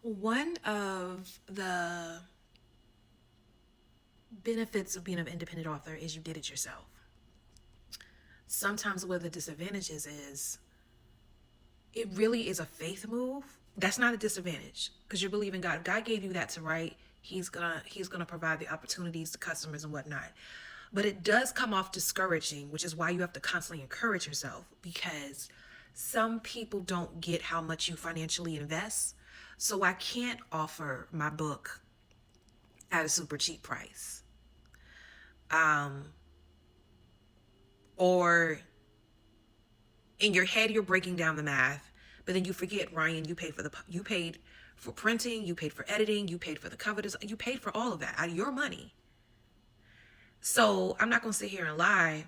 One of the benefits of being an independent author is you did it yourself. Sometimes what the disadvantages is it really is a faith move. That's not a disadvantage because you're believing God. God gave you that to write. He's gonna provide the opportunities to customers and whatnot. But it does come off discouraging, which is why you have to constantly encourage yourself because some people don't get how much you financially invest. So I can't offer my book at a super cheap price. Um, or in your head you're breaking down the math, but then you forget, Ryan, you paid for printing, you paid for editing, you paid for the cover design, you paid for all of that out of your money. So I'm not going to sit here and lie.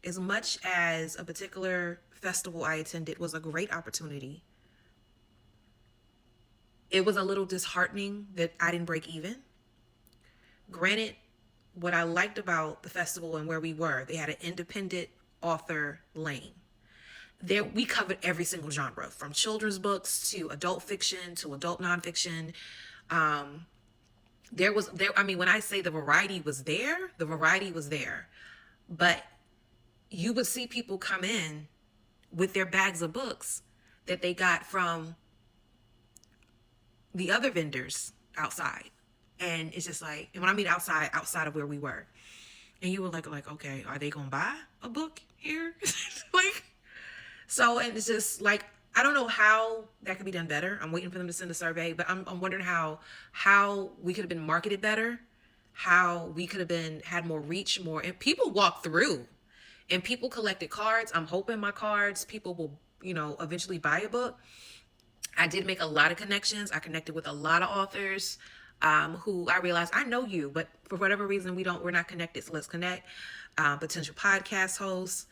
As much as a particular festival I attended was a great opportunity, it was a little disheartening that I didn't break even. Granted, what I liked about the festival and where we were, they had an independent author lane. There we covered every single genre, from children's books to adult fiction to adult nonfiction. Um, there. I mean, when I say the variety was there, the variety was there. But you would see people come in with their bags of books that they got from the other vendors outside, and it's just like, and when I mean outside, outside of where we were, and you were like, okay, are they gonna buy a book here? Like, so, and it's just like, I don't know how that could be done better. I'm waiting for them to send a survey, but I'm wondering how we could have been marketed better, how we could have been had more reach, more, and people walked through, and people collected cards. I'm hoping my cards, people will, eventually buy a book. I did make a lot of connections. I connected with a lot of authors, who I realized I know you, but for whatever reason we're not connected. So let's connect. Potential podcast hosts.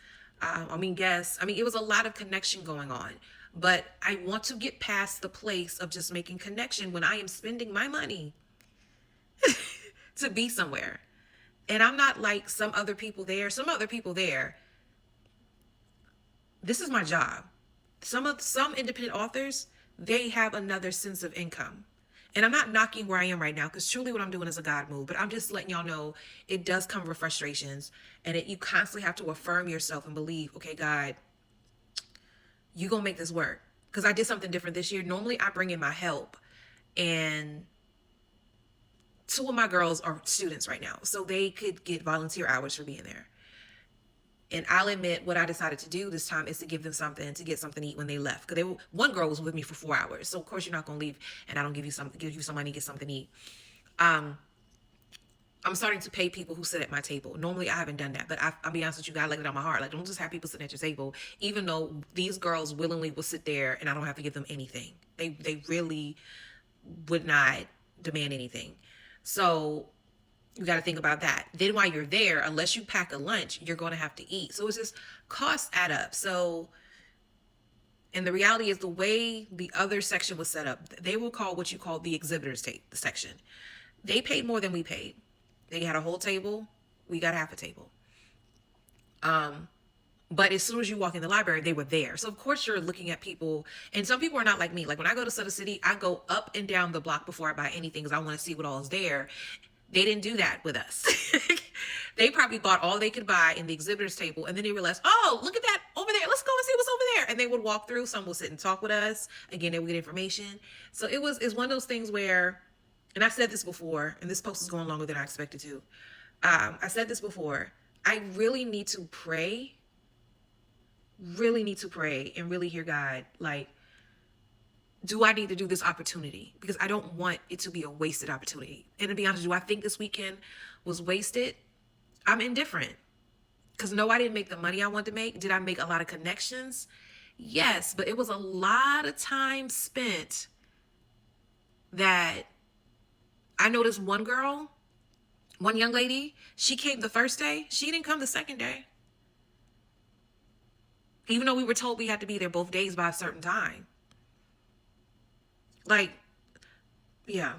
Guests. I mean, it was a lot of connection going on. But I want to get past the place of just making connection when I am spending my money to be somewhere. And I'm not like some other people there. Some other people there, this is my job. Some independent authors, they have another sense of income. And I'm not knocking where I am right now because truly what I'm doing is a God move. But I'm just letting y'all know it does come with frustrations, and you constantly have to affirm yourself and believe, okay, God, you gonna make this work. Because I did something different this year. Normally I bring in my help, and two of my girls are students right now, so they could get volunteer hours for being there. And I'll admit, what I decided to do this time is to give them something to get something to eat when they left. Because one girl was with me for 4 hours, so of course you're not gonna leave and I don't give you some money to get something to eat. Um, I'm starting to pay people who sit at my table. Normally I haven't done that, but I'll be honest with you, God laid it on my heart. Like, don't just have people sitting at your table, even though these girls willingly will sit there and I don't have to give them anything. They really would not demand anything. So you got to think about that. Then while you're there, unless you pack a lunch, you're going to have to eat. So it's just costs add up. So, and the reality is the way the other section was set up, they will call what you call the exhibitors section. They paid more than we paid. They had a whole table. We got half a table. Um, but as soon as you walk in the library, they were there. So of course you're looking at people, and some people are not like me. Like when I go to Sutter City, I go up and down the block before I buy anything because I want to see what all is there. They didn't do that with us. They probably bought all they could buy in the exhibitors table, and then they realized, oh, look at that over there. Let's go and see what's over there. And they would walk through. Some will sit and talk with us. Again, they would get information. So it's one of those things where, and I've said this before, and this post is going longer than I expected to. I said this before. I really need to pray and really hear God. Like, do I need to do this opportunity? Because I don't want it to be a wasted opportunity. And to be honest, do I think this weekend was wasted? I'm indifferent. Because no, I didn't make the money I wanted to make. Did I make a lot of connections? Yes, but it was a lot of time spent that I noticed one young lady, she came the first day. She didn't come the second day. Even though we were told we had to be there both days by a certain time. Like, yeah.